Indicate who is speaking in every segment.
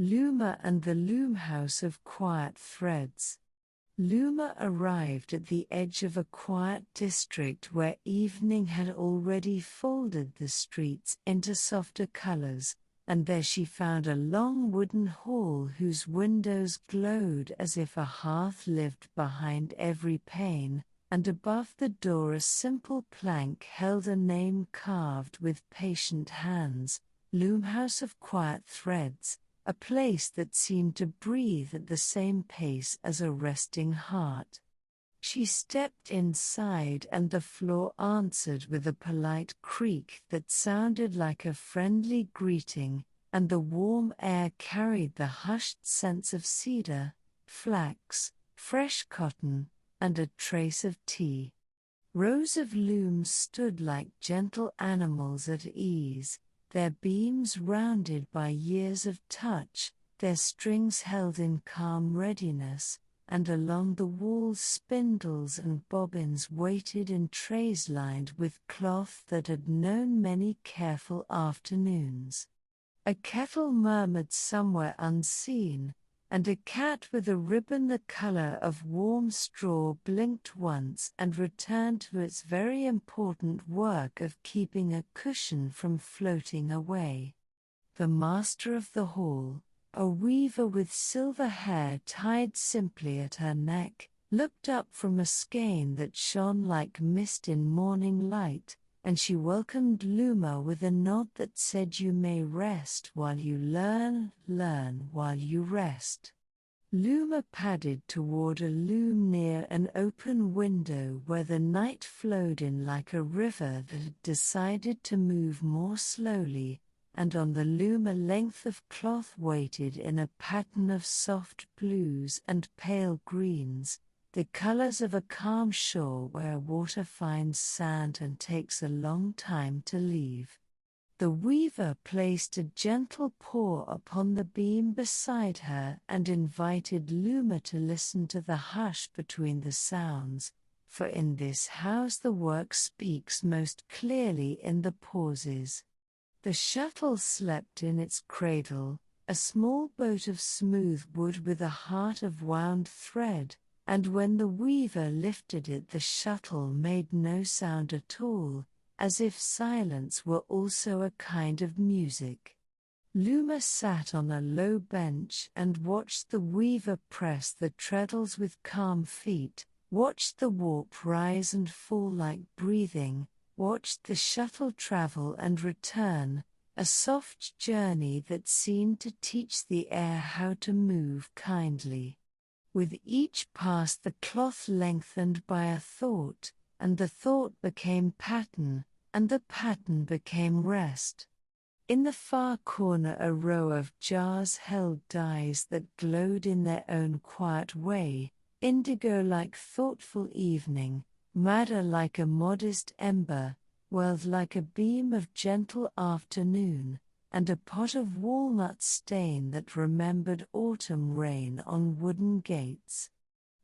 Speaker 1: Luma and the Loomhouse of Quiet Threads. Luma arrived at the edge of a quiet district where evening had already folded the streets into softer colors, and there she found a long wooden hall whose windows glowed as if a hearth lived behind every pane, and above the door a simple plank held a name carved with patient hands, Loomhouse of Quiet Threads, a place that seemed to breathe at the same pace as a resting heart. She stepped inside and the floor answered with a polite creak that sounded like a friendly greeting, and the warm air carried the hushed scents of cedar, flax, fresh cotton, and a trace of tea. Rows of looms stood like gentle animals at ease, their beams rounded by years of touch, their strings held in calm readiness, and along the walls spindles and bobbins waited in trays lined with cloth that had known many careful afternoons. A kettle murmured somewhere unseen, and a cat with a ribbon the color of warm straw blinked once and returned to its very important work of keeping a cushion from floating away. The master of the hall, a weaver with silver hair tied simply at her neck, looked up from a skein that shone like mist in morning light, and she welcomed Luma with a nod that said, "You may rest while you learn, learn while you rest." Luma padded toward a loom near an open window where the night flowed in like a river that had decided to move more slowly, and on the loom a length of cloth waited in a pattern of soft blues and pale greens, the colors of a calm shore where water finds sand and takes a long time to leave. The weaver placed a gentle paw upon the beam beside her and invited Luma to listen to the hush between the sounds, for in this house the work speaks most clearly in the pauses. The shuttle slept in its cradle, a small boat of smooth wood with a heart of wound thread, and when the weaver lifted it the shuttle made no sound at all, as if silence were also a kind of music. Luma sat on a low bench and watched the weaver press the treadles with calm feet, watched the warp rise and fall like breathing, watched the shuttle travel and return, a soft journey that seemed to teach the air how to move kindly. With each pass the cloth lengthened by a thought, and the thought became pattern, and the pattern became rest. In the far corner a row of jars held dyes that glowed in their own quiet way, indigo like thoughtful evening, madder like a modest ember, whirled like a beam of gentle afternoon, and a pot of walnut stain that remembered autumn rain on wooden gates.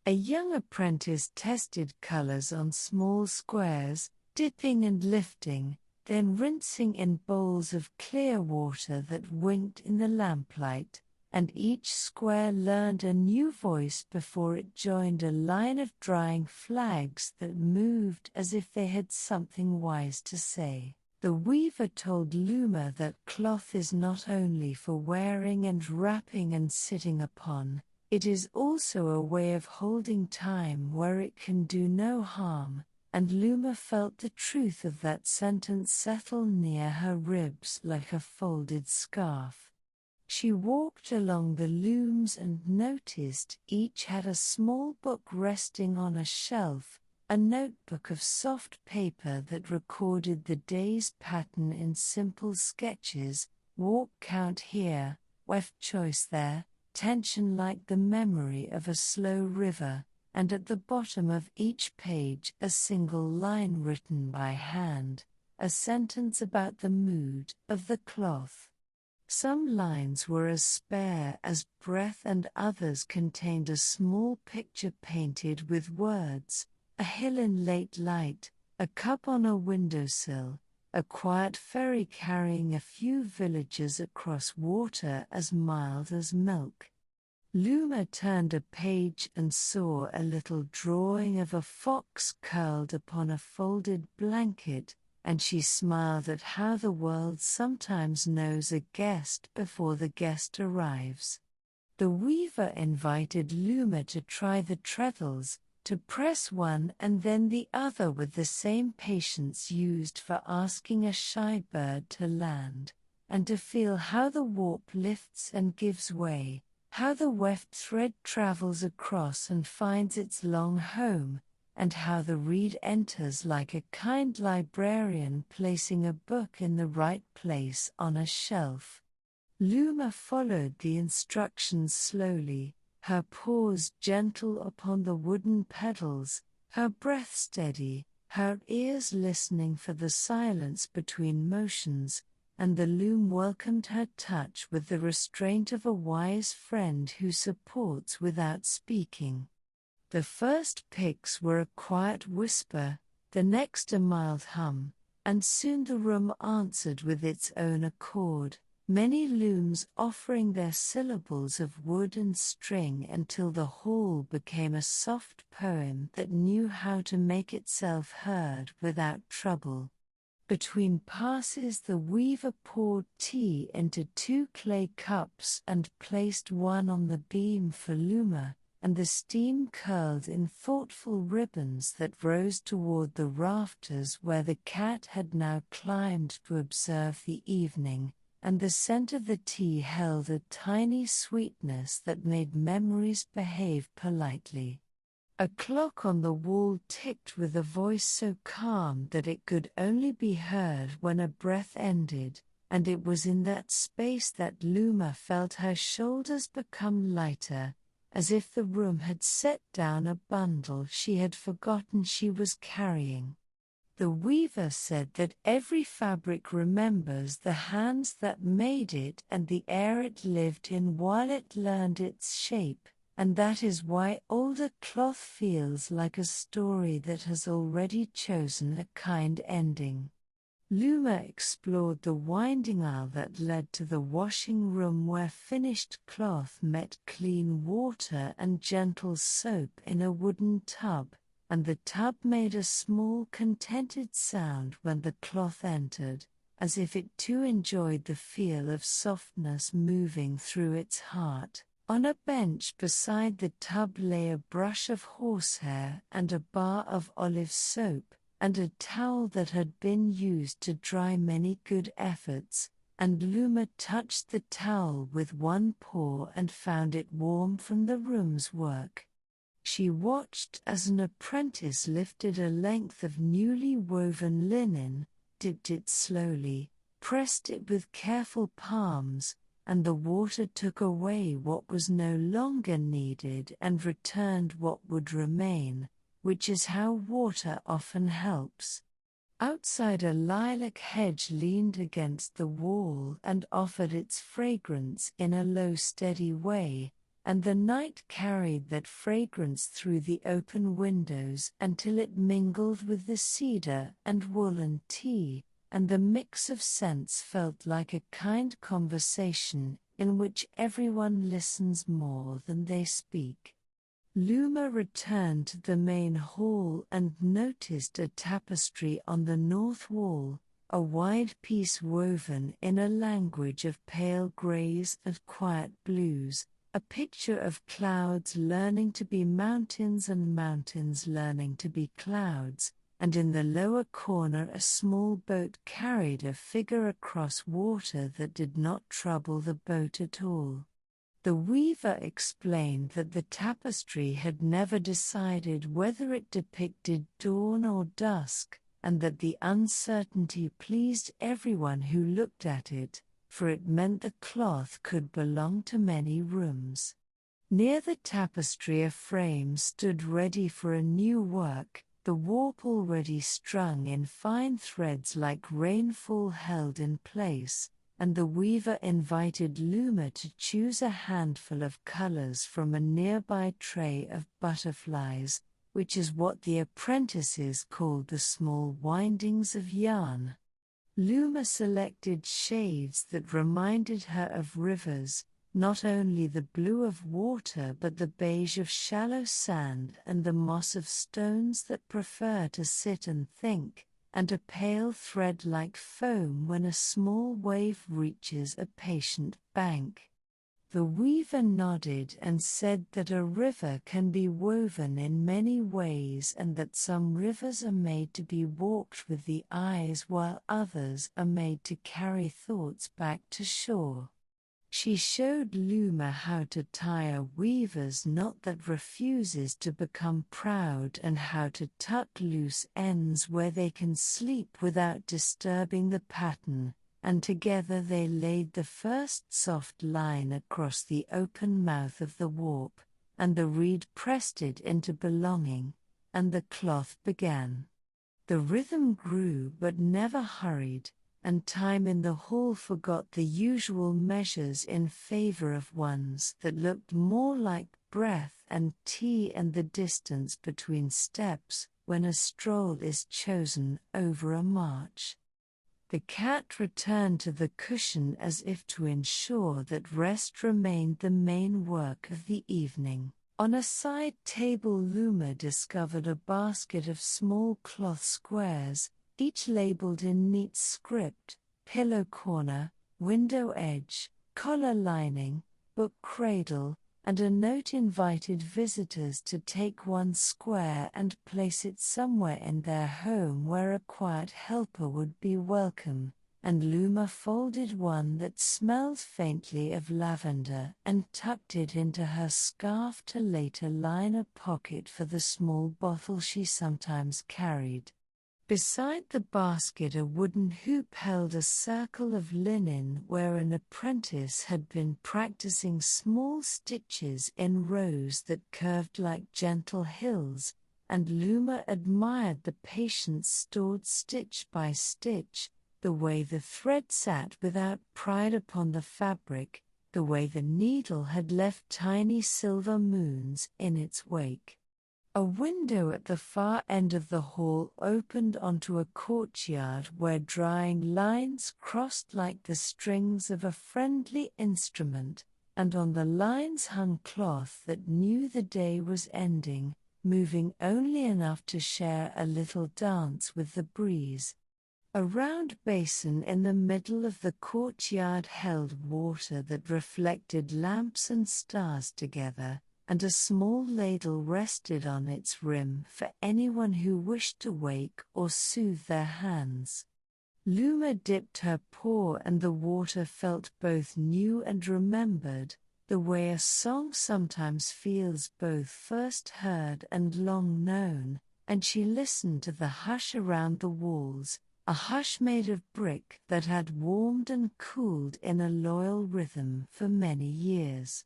Speaker 1: A young apprentice tested colors on small squares, dipping and lifting, then rinsing in bowls of clear water that winked in the lamplight, and each square learned a new voice before it joined a line of drying flags that moved as if they had something wise to say. The weaver told Luma that cloth is not only for wearing and wrapping and sitting upon, it is also a way of holding time where it can do no harm, and Luma felt the truth of that sentence settle near her ribs like a folded scarf. She walked along the looms and noticed each had a small book resting on a shelf, a notebook of soft paper that recorded the day's pattern in simple sketches, walk count here, weft choice there, tension like the memory of a slow river, and at the bottom of each page a single line written by hand, a sentence about the mood of the cloth. Some lines were as spare as breath and others contained a small picture painted with words, a hill in late light, a cup on a windowsill, a quiet ferry carrying a few villages across water as mild as milk. Luma turned a page and saw a little drawing of a fox curled upon a folded blanket, and she smiled at how the world sometimes knows a guest before the guest arrives. The weaver invited Luma to try the treadles, to press one and then the other with the same patience used for asking a shy bird to land, and to feel how the warp lifts and gives way, how the weft thread travels across and finds its long home, and how the reed enters like a kind librarian placing a book in the right place on a shelf. Luma followed the instructions slowly, her paws gentle upon the wooden pedals, her breath steady, her ears listening for the silence between motions, and the loom welcomed her touch with the restraint of a wise friend who supports without speaking. The first picks were a quiet whisper, the next a mild hum, and soon the room answered with its own accord, many looms offering their syllables of wood and string until the hall became a soft poem that knew how to make itself heard without trouble. Between passes the weaver poured tea into 2 clay cups and placed one on the beam for Luma, and the steam curled in thoughtful ribbons that rose toward the rafters where the cat had now climbed to observe the evening, and the scent of the tea held a tiny sweetness that made memories behave politely. A clock on the wall ticked with a voice so calm that it could only be heard when a breath ended, and it was in that space that Luma felt her shoulders become lighter, as if the room had set down a bundle she had forgotten she was carrying. The weaver said that every fabric remembers the hands that made it and the air it lived in while it learned its shape, and that is why older cloth feels like a story that has already chosen a kind ending. Luma explored the winding aisle that led to the washing room where finished cloth met clean water and gentle soap in a wooden tub, and the tub made a small contented sound when the cloth entered, as if it too enjoyed the feel of softness moving through its heart. On a bench beside the tub lay a brush of horsehair and a bar of olive soap, and a towel that had been used to dry many good efforts, and Luma touched the towel with one paw and found it warm from the room's work. She watched as an apprentice lifted a length of newly woven linen, dipped it slowly, pressed it with careful palms, and the water took away what was no longer needed and returned what would remain, which is how water often helps. Outside, a lilac hedge leaned against the wall and offered its fragrance in a low steady way, and the night carried that fragrance through the open windows until it mingled with the cedar and woolen tea, and the mix of scents felt like a kind conversation in which everyone listens more than they speak. Luma returned to the main hall and noticed a tapestry on the north wall, a wide piece woven in a language of pale grays and quiet blues, a picture of clouds learning to be mountains and mountains learning to be clouds, and in the lower corner a small boat carried a figure across water that did not trouble the boat at all. The weaver explained that the tapestry had never decided whether it depicted dawn or dusk, and that the uncertainty pleased everyone who looked at it, for it meant the cloth could belong to many rooms. Near the tapestry a frame stood ready for a new work, the warp already strung in fine threads like rainfall held in place, and the weaver invited Luma to choose a handful of colors from a nearby tray of butterflies, which is what the apprentices called the small windings of yarn. Luma selected shades that reminded her of rivers, not only the blue of water but the beige of shallow sand and the moss of stones that prefer to sit and think, and a pale thread like foam when a small wave reaches a patient bank. The weaver nodded and said that a river can be woven in many ways and that some rivers are made to be walked with the eyes while others are made to carry thoughts back to shore. She showed Luma how to tie a weaver's knot that refuses to become proud and how to tuck loose ends where they can sleep without disturbing the pattern, and together they laid the first soft line across the open mouth of the warp, and the reed pressed it into belonging, and the cloth began. The rhythm grew but never hurried, and time in the hall forgot the usual measures in favor of ones that looked more like breath and tea and the distance between steps when a stroll is chosen over a march. The cat returned to the cushion as if to ensure that rest remained the main work of the evening. On a side table Luma discovered a basket of small cloth squares, each labeled in neat script: pillow corner, window edge, collar lining, book cradle, and a note invited visitors to take one square and place it somewhere in their home where a quiet helper would be welcome, and Luma folded one that smelled faintly of lavender and tucked it into her scarf to later line a pocket for the small bottle she sometimes carried. Beside the basket a wooden hoop held a circle of linen where an apprentice had been practicing small stitches in rows that curved like gentle hills, and Luma admired the patience stored stitch by stitch, the way the thread sat without pride upon the fabric, the way the needle had left tiny silver moons in its wake. A window at the far end of the hall opened onto a courtyard where drying lines crossed like the strings of a friendly instrument, and on the lines hung cloth that knew the day was ending, moving only enough to share a little dance with the breeze. A round basin in the middle of the courtyard held water that reflected lamps and stars together, and a small ladle rested on its rim for anyone who wished to wake or soothe their hands. Luma dipped her paw and the water felt both new and remembered, the way a song sometimes feels both first heard and long known, and she listened to the hush around the walls, a hush made of brick that had warmed and cooled in a loyal rhythm for many years.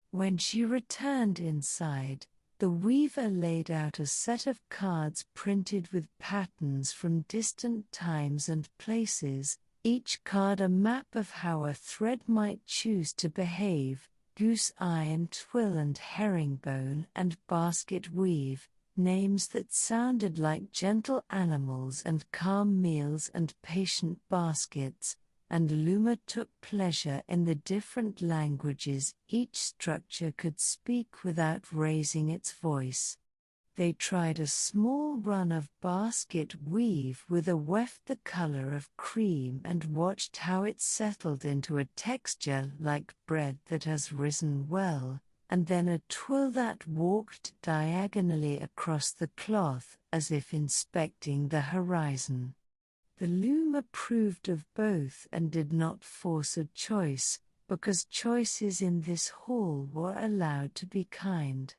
Speaker 1: When she returned inside, the weaver laid out a set of cards printed with patterns from distant times and places, each card a map of how a thread might choose to behave: goose eye and twill and herringbone and basket weave, names that sounded like gentle animals and calm meals and patient baskets, and Luma took pleasure in the different languages each structure could speak without raising its voice. They tried a small run of basket weave with a weft the color of cream and watched how it settled into a texture like bread that has risen well, and then a twill that walked diagonally across the cloth as if inspecting the horizon. The loom approved of both and did not force a choice, because choices in this hall were allowed to be kind.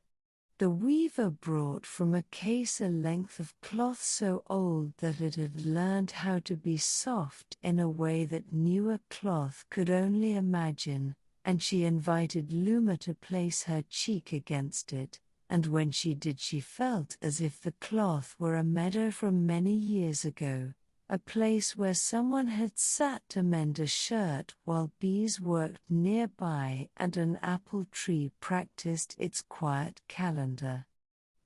Speaker 1: The weaver brought from a case a length of cloth so old that it had learned how to be soft in a way that newer cloth could only imagine, and she invited Luma to place her cheek against it, and when she did she felt as if the cloth were a meadow from many years ago, a place where someone had sat to mend a shirt while bees worked nearby and an apple tree practiced its quiet calendar.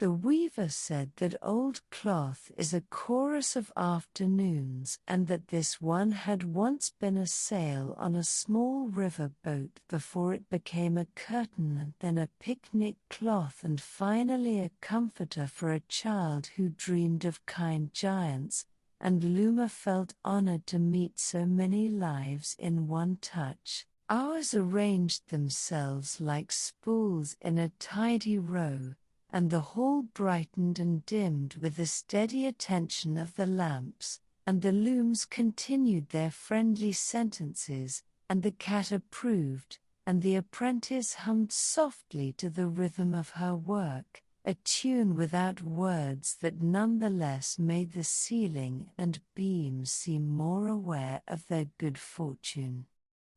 Speaker 1: The weaver said that old cloth is a chorus of afternoons, and that this one had once been a sail on a small river boat before it became a curtain and then a picnic cloth and finally a comforter for a child who dreamed of kind giants, and Luma felt honored to meet so many lives in one touch. Ours arranged themselves like spools in a tidy row, and the hall brightened and dimmed with the steady attention of the lamps, and the looms continued their friendly sentences, and the cat approved, and the apprentice hummed softly to the rhythm of her work, a tune without words that nonetheless made the ceiling and beams seem more aware of their good fortune.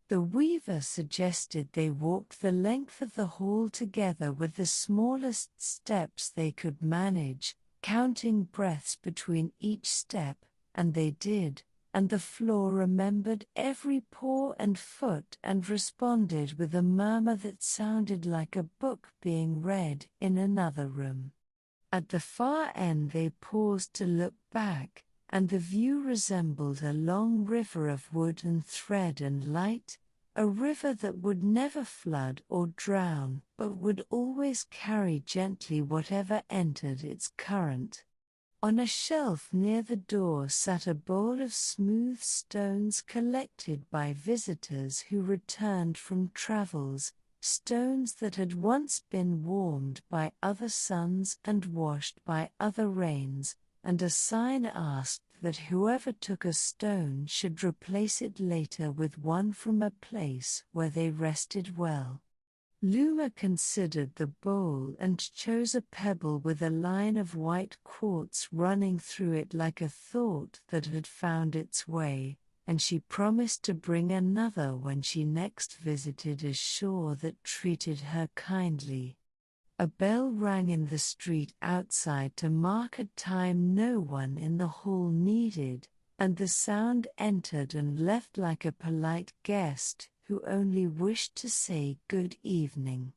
Speaker 1: The weaver suggested they walk the length of the hall together with the smallest steps they could manage, counting breaths between each step, and they did, and the floor remembered every paw and foot and responded with a murmur that sounded like a book being read in another room. At the far end they paused to look back, and the view resembled a long river of wood and thread and light, a river that would never flood or drown, but would always carry gently whatever entered its current. On a shelf near the door sat a bowl of smooth stones collected by visitors who returned from travels, stones that had once been warmed by other suns and washed by other rains, and a sign asked that whoever took a stone should replace it later with one from a place where they rested well. Luma considered the bowl and chose a pebble with a line of white quartz running through it like a thought that had found its way, and she promised to bring another when she next visited a shore that treated her kindly. A bell rang in the street outside to mark a time no one in the hall needed, and the sound entered and left like a polite guest who only wished to say good evening.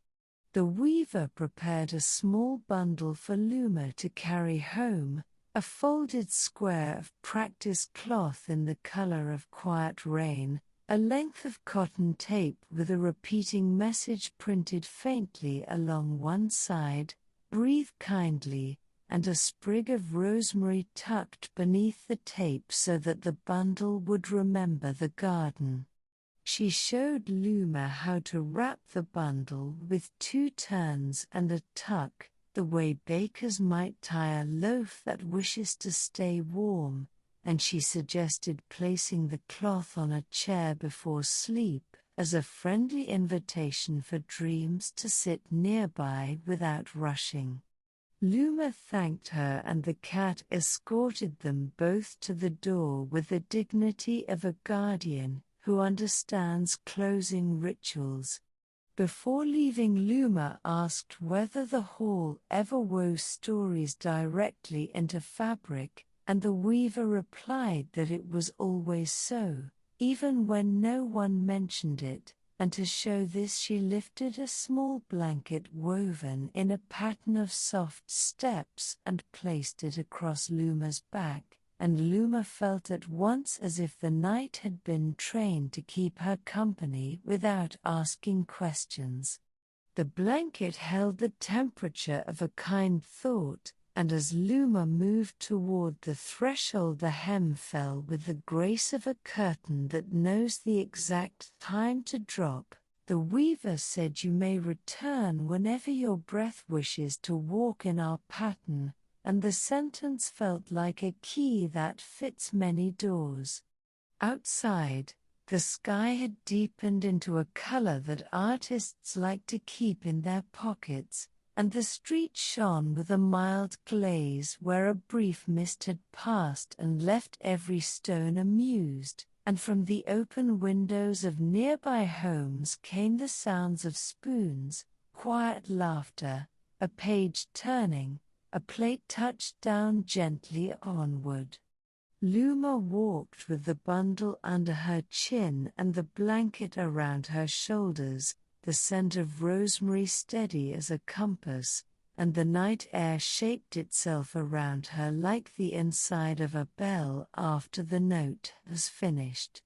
Speaker 1: The weaver prepared a small bundle for Luma to carry home, a folded square of practice cloth in the color of quiet rain, a length of cotton tape with a repeating message printed faintly along one side, "Breathe kindly," and a sprig of rosemary tucked beneath the tape so that the bundle would remember the garden. She showed Luma how to wrap the bundle with 2 turns and a tuck, the way bakers might tie a loaf that wishes to stay warm, and she suggested placing the cloth on a chair before sleep as a friendly invitation for dreams to sit nearby without rushing. Luma thanked her and the cat escorted them both to the door with the dignity of a guardian who understands closing rituals. Before leaving, Luma asked whether the hall ever wove stories directly into fabric, and the weaver replied that it was always so, even when no one mentioned it, and to show this she lifted a small blanket woven in a pattern of soft steps and placed it across Luma's back, and Luma felt at once as if the night had been trained to keep her company without asking questions. The blanket held the temperature of a kind thought, and as Luma moved toward the threshold the hem fell with the grace of a curtain that knows the exact time to drop. The weaver said, "You may return whenever your breath wishes to walk in our pattern," and the sentence felt like a key that fits many doors. Outside, the sky had deepened into a color that artists like to keep in their pockets, and the street shone with a mild glaze where a brief mist had passed and left every stone amused, and from the open windows of nearby homes came the sounds of spoons, quiet laughter, a page turning, a plate touched down gently on wood. Luma walked with the bundle under her chin and the blanket around her shoulders, the scent of rosemary steady as a compass, and the night air shaped itself around her like the inside of a bell after the note was finished.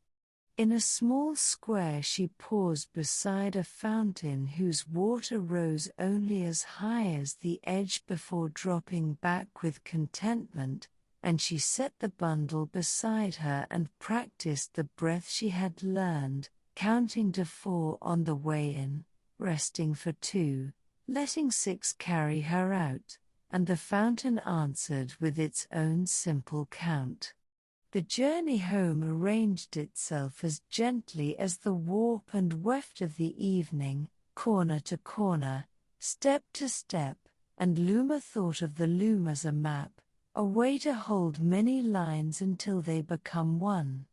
Speaker 1: In a small square she paused beside a fountain whose water rose only as high as the edge before dropping back with contentment, and she set the bundle beside her and practiced the breath she had learned, counting to 4 on the way in, resting for 2, letting 6 carry her out, and the fountain answered with its own simple count. The journey home arranged itself as gently as the warp and weft of the evening, corner to corner, step to step, and Luma thought of the loom as a map, a way to hold many lines until they become one.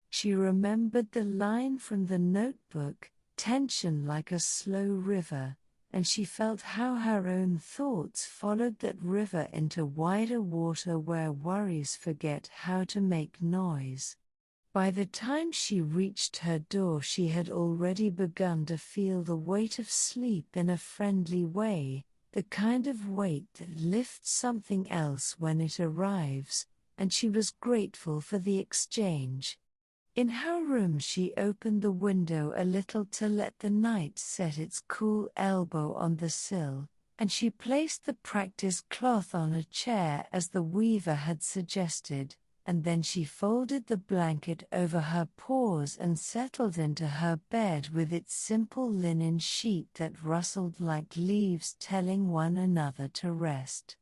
Speaker 1: She remembered the line from the notebook, tension like a slow river, and she felt how her own thoughts followed that river into wider water where worries forget how to make noise. By the time she reached her door, she had already begun to feel the weight of sleep in a friendly way, the kind of weight that lifts something else when it arrives, and she was grateful for the exchange. In her room she opened the window a little to let the night set its cool elbow on the sill, and she placed the practice cloth on a chair as the weaver had suggested, and then she folded the blanket over her paws and settled into her bed with its simple linen sheet that rustled like leaves telling one another to rest.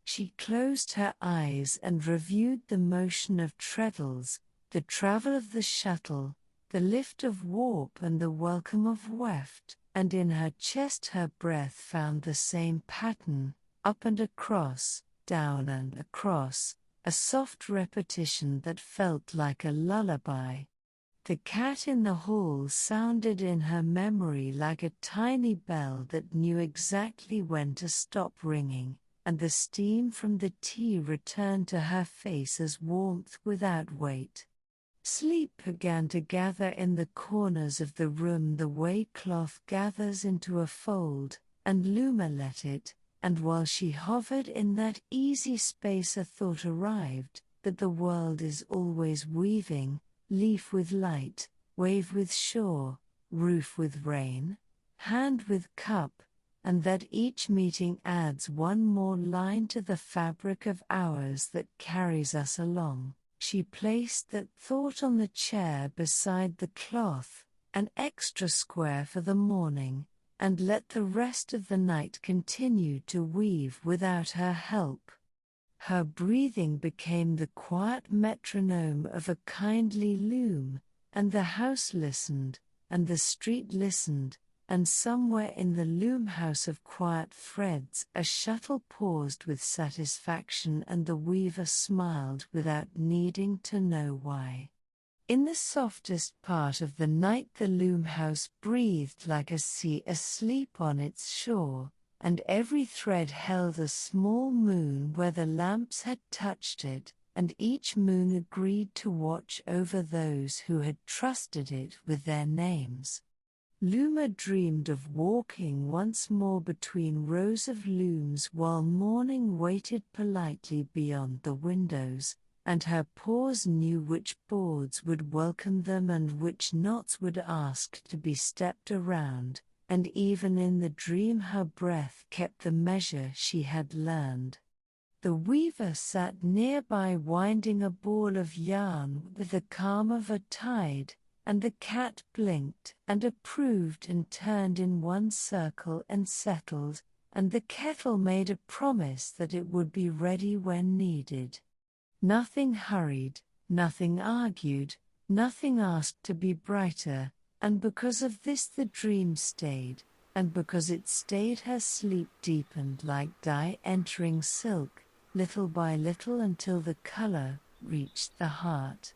Speaker 1: She closed her eyes and reviewed the motion of treadles, the travel of the shuttle, the lift of warp and the welcome of weft, and in her chest her breath found the same pattern, up and across, down and across, a soft repetition that felt like a lullaby. The cat in the hall sounded in her memory like a tiny bell that knew exactly when to stop ringing, and the steam from the tea returned to her face as warmth without weight. Sleep began to gather in the corners of the room the way cloth gathers into a fold, and Luma let it, and while she hovered in that easy space a thought arrived, that the world is always weaving, leaf with light, wave with shore, roof with rain, hand with cup, and that each meeting adds one more line to the fabric of hours that carries us along. She placed that thought on the chair beside the cloth, an extra square for the morning, and let the rest of the night continue to weave without her help. Her breathing became the quiet metronome of a kindly loom, and the house listened, and the street listened, and somewhere in the Loomhouse of Quiet Threads a shuttle paused with satisfaction and the weaver smiled without needing to know why. In the softest part of the night the loomhouse breathed like a sea asleep on its shore, and every thread held a small moon where the lamps had touched it, and each moon agreed to watch over those who had trusted it with their names. Luma dreamed of walking once more between rows of looms while morning waited politely beyond the windows, and her paws knew which boards would welcome them and which knots would ask to be stepped around, and even in the dream her breath kept the measure she had learned. The weaver sat nearby winding a ball of yarn with the calm of a tide, and the cat blinked and approved and turned in one circle and settled, and the kettle made a promise that it would be ready when needed. Nothing hurried, nothing argued, nothing asked to be brighter, and because of this the dream stayed, and because it stayed her sleep deepened like dye entering silk, little by little until the color reached the heart.